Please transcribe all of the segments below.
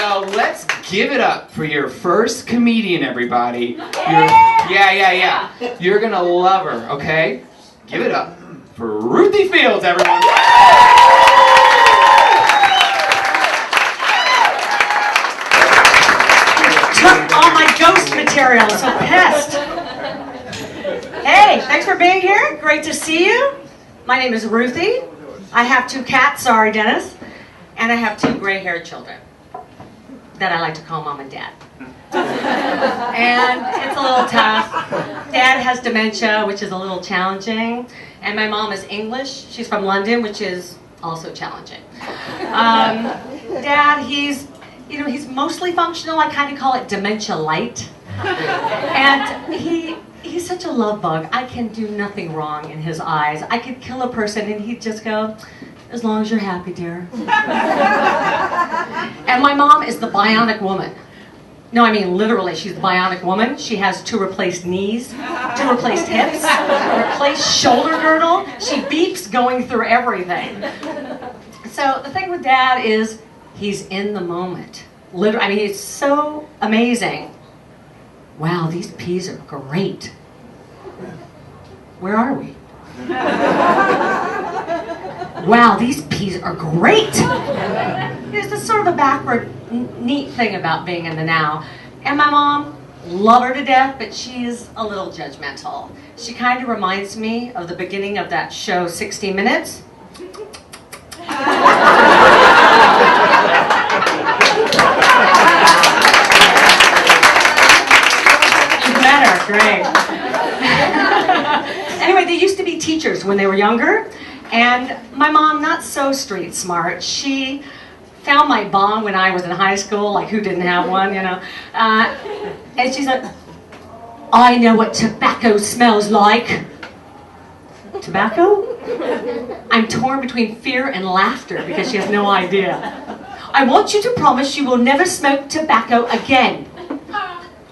Well, let's give it up for your first comedian, everybody. Yeah. You're going to love her, okay? Give it up for Ruthy Fields, everyone. Took all my ghost material, so pissed. Hey, thanks for being here. Great to see you. My name is Ruthy. I have 2 cats, sorry Dennis, and I have 2 gray-haired children that I like to call Mom and Dad. And it's a little tough. Dad has dementia, which is a little challenging, and my mom is English. She's from London, which is also challenging. Dad, he's mostly functional. I kind of call it dementia light. And he's such a love bug. I can do nothing wrong in his eyes. I could kill a person and he'd just go, as long as you're happy, dear. And my mom is the bionic woman. No, I mean literally, she's the bionic woman. She has 2 replaced knees, 2 replaced hips, a replaced shoulder girdle. She beeps going through everything. So the thing with Dad is he's in the moment. Literally, I mean, it's so amazing. Wow, these peas are great. Where are we? Wow, these peas are great. There's this sort of a backward, neat thing about being in the now. And my mom, love her to death, but she's a little judgmental. She kind of reminds me of the beginning of that show, 60 Minutes. Great. Anyway, they used to be teachers when they were younger, and my mom, not so street smart, she found my bong when I was in high school, like who didn't have one, you know, and she said, I know what tobacco smells like. Tobacco? I'm torn between fear and laughter because she has no idea. I want you to promise you will never smoke tobacco again.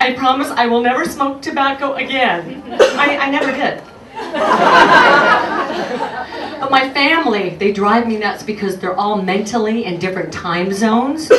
I promise I will never smoke tobacco again. I never did. But my family, they drive me nuts because they're all mentally in different time zones.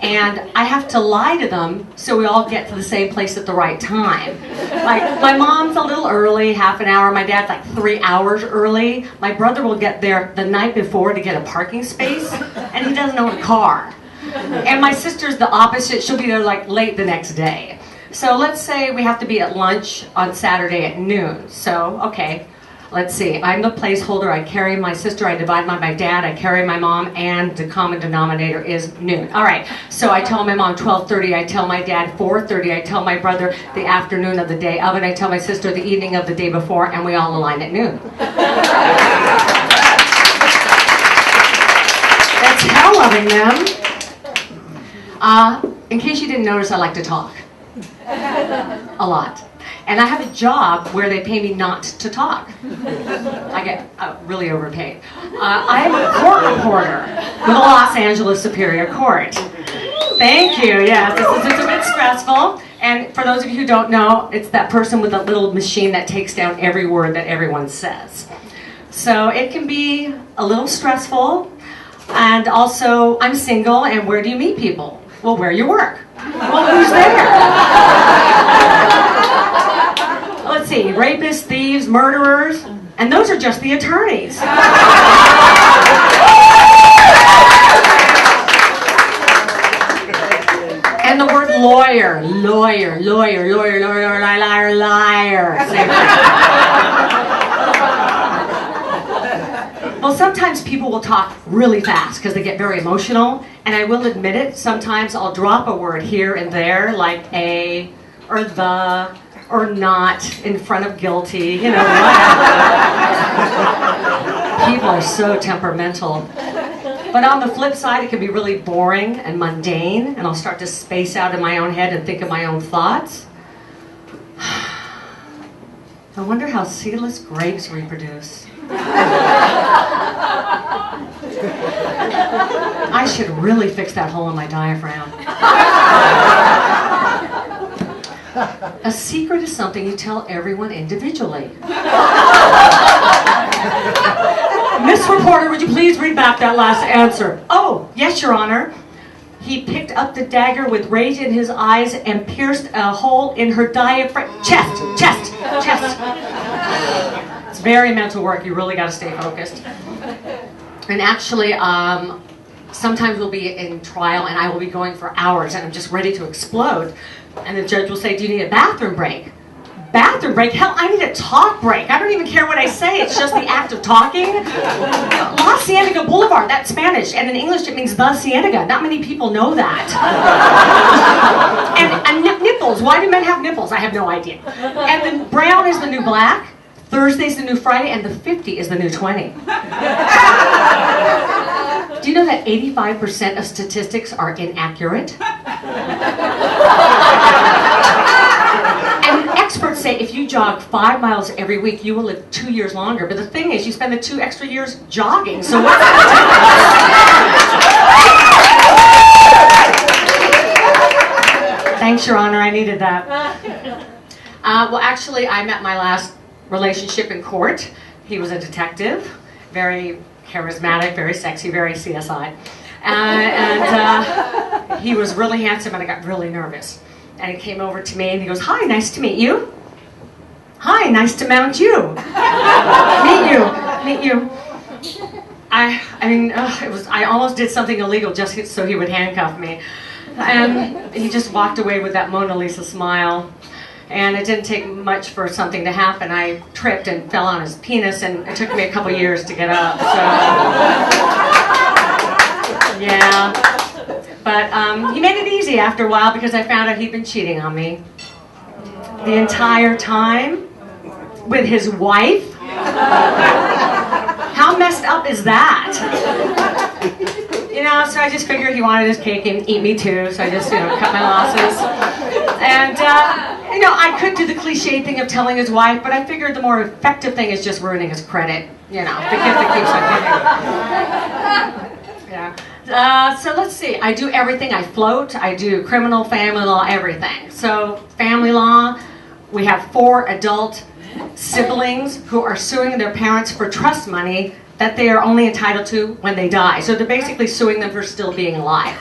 And I have to lie to them so we all get to the same place at the right time. Like, my mom's a little early, half an hour. My dad's like 3 hours early. My brother will get there the night before to get a parking space, and he doesn't own a car. And my sister's the opposite. She'll be there like late the next day. So let's say we have to be at lunch on Saturday at noon. So, okay, let's see. I'm the placeholder. I carry my sister. I divide by my dad. I carry my mom, and the common denominator is noon. All right, so I tell my mom 12:30. I tell my dad 4:30. I tell my brother the afternoon of the day of, and I tell my sister the evening of the day before, and we all align at noon. That's hell loving them. In case you didn't notice, I like to talk. A lot. And I have a job where they pay me not to talk. I get really overpaid. I am a court reporter with the Los Angeles Superior Court. Thank you. Yes, it's a bit stressful. And for those of you who don't know, it's that person with a little machine that takes down every word that everyone says. So it can be a little stressful. And also, I'm single, and where do you meet people? Well, where you work. Well, who's there? Let's see, rapists, thieves, murderers, and those are just the attorneys. And the word lawyer, liar. Well, sometimes people will talk really fast because they get very emotional, and I will admit it, sometimes I'll drop a word here and there, like a, or the, or not, in front of guilty, you know, whatever. People are so temperamental. But on the flip side, it can be really boring and mundane, and I'll start to space out in my own head and think of my own thoughts. I wonder how seedless grapes reproduce. I should really fix that hole in my diaphragm. A secret is something you tell everyone individually. Miss Reporter, would you please read back that last answer? Oh, yes, Your Honor. He picked up the dagger with rage in his eyes and pierced a hole in her diaphragm. Chest. It's very mental work. You really got to stay focused. And actually, sometimes we'll be in trial and I will be going for hours and I'm just ready to explode. And the judge will say, do you need a bathroom break? Bathroom break? Hell, I need a talk break. I don't even care what I say. It's just the act of talking. La Cienega Boulevard, that's Spanish. And in English, it means the Cienega. Not many people know that. and nipples. Why do men have nipples? I have no idea. And then brown is the new black. Thursday's the new Friday. And the 50 is the new 20. Do you know that 85% of statistics are inaccurate? And experts say if you jog 5 miles every week, you will live 2 years longer. But the thing is, you spend the 2 extra years jogging. So what's the difference? Thanks, Your Honor. I needed that. Well, actually, I met my last relationship in court. He was a detective, very charismatic, very sexy, very CSI. And he was really handsome, and I got really nervous. And he came over to me and he goes, hi, nice to meet you. Hi, nice to mount you. Meet you. I almost did something illegal just so he would handcuff me. And he just walked away with that Mona Lisa smile. And it didn't take much for something to happen. I tripped and fell on his penis, and it took me a couple years to get up. So, yeah. But he made it easy after a while because I found out he'd been cheating on me the entire time with his wife. How messed up is that? You know, so I just figured he wanted his cake and eat me too, so I just, cut my losses. And, I could do the cliche thing of telling his wife, but I figured the more effective thing is just ruining his credit. The gift that keeps on giving. Yeah. So let's see. I do everything. I float. I do criminal, family law, everything. So family law, we have 4 adult siblings who are suing their parents for trust money that they are only entitled to when they die. So they're basically suing them for still being alive.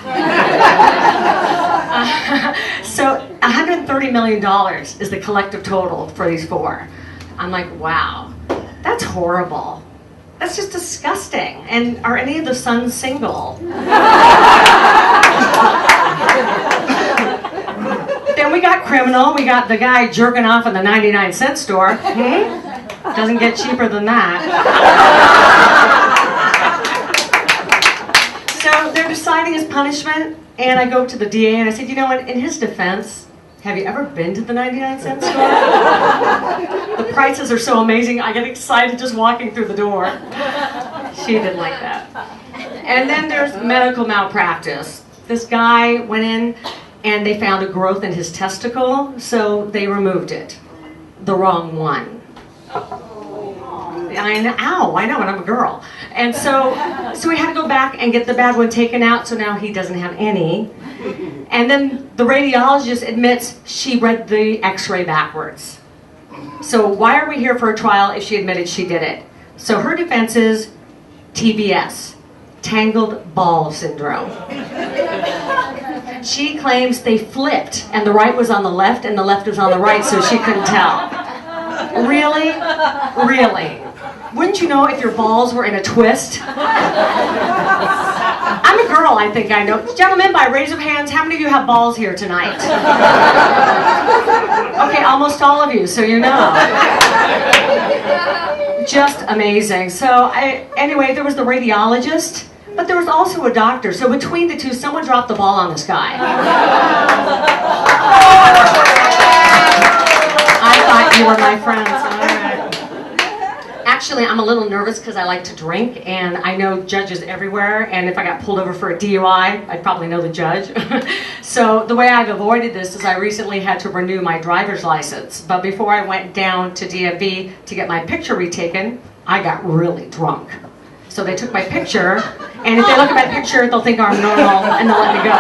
So $130 million is the collective total for these 4. I'm like, wow, that's horrible. That's just disgusting. And are any of the sons single? Then we got criminal. We got the guy jerking off in the 99-cent store. Doesn't get cheaper than that. So they're deciding his punishment, and I go to the DA and I said, you know what, in his defense, have you ever been to the 99-cent store? The prices are so amazing, I get excited just walking through the door. She didn't like that. And then there's medical malpractice. This guy went in and they found a growth in his testicle, so they removed it. The wrong one. I know, and I'm a girl. And so we had to go back and get the bad one taken out, so now he doesn't have any. And then the radiologist admits she read the x-ray backwards. So why are we here for a trial if she admitted she did it? So her defense is TBS, tangled ball syndrome. She claims they flipped, and the right was on the left and the left was on the right, so she couldn't tell. Really? Really? Wouldn't you know if your balls were in a twist? I'm a girl, I think I know. Gentlemen, by raise of hands, how many of you have balls here tonight? Okay, almost all of you, so you know. Just amazing. So, anyway, there was the radiologist, but there was also a doctor. So between the two, someone dropped the ball on this guy. I thought you were my friends. All right. Actually, I'm a little nervous because I like to drink, and I know judges everywhere, and if I got pulled over for a DUI, I'd probably know the judge. So the way I've avoided this is I recently had to renew my driver's license, but before I went down to DMV to get my picture retaken, I got really drunk. So they took my picture, and if they look at my picture, they'll think I'm normal, and they'll let me go. So,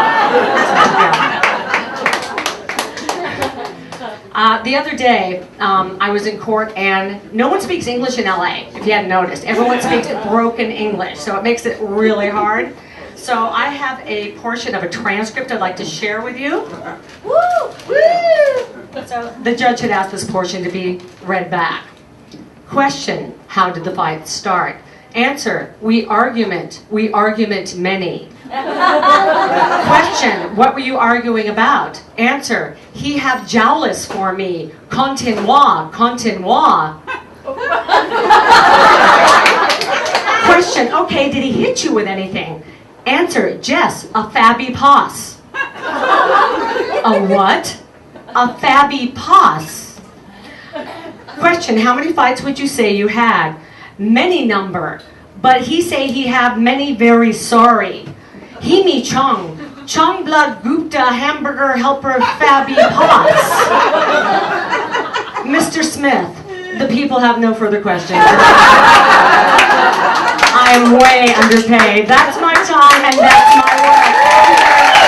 yeah. The other day, I was in court, and no one speaks English in LA, if you hadn't noticed. Everyone speaks broken English, so it makes it really hard. So I have a portion of a transcript I'd like to share with you. Woo! So the judge had asked this portion to be read back. Question, how did the fight start? Answer, we argument many. Question, what were you arguing about? Answer, he have jowlis for me. Continue. Question, okay, did he hit you with anything? Answer, Jess, a fabby pos. A what? A fabby pos. Question, how many fights would you say you had? Many number, but he say he have many very sorry. He me Chung blood Gupta hamburger helper fabby pos. Mr. Smith, the people have no further questions. I am way underpaid. That's my time and that's my work.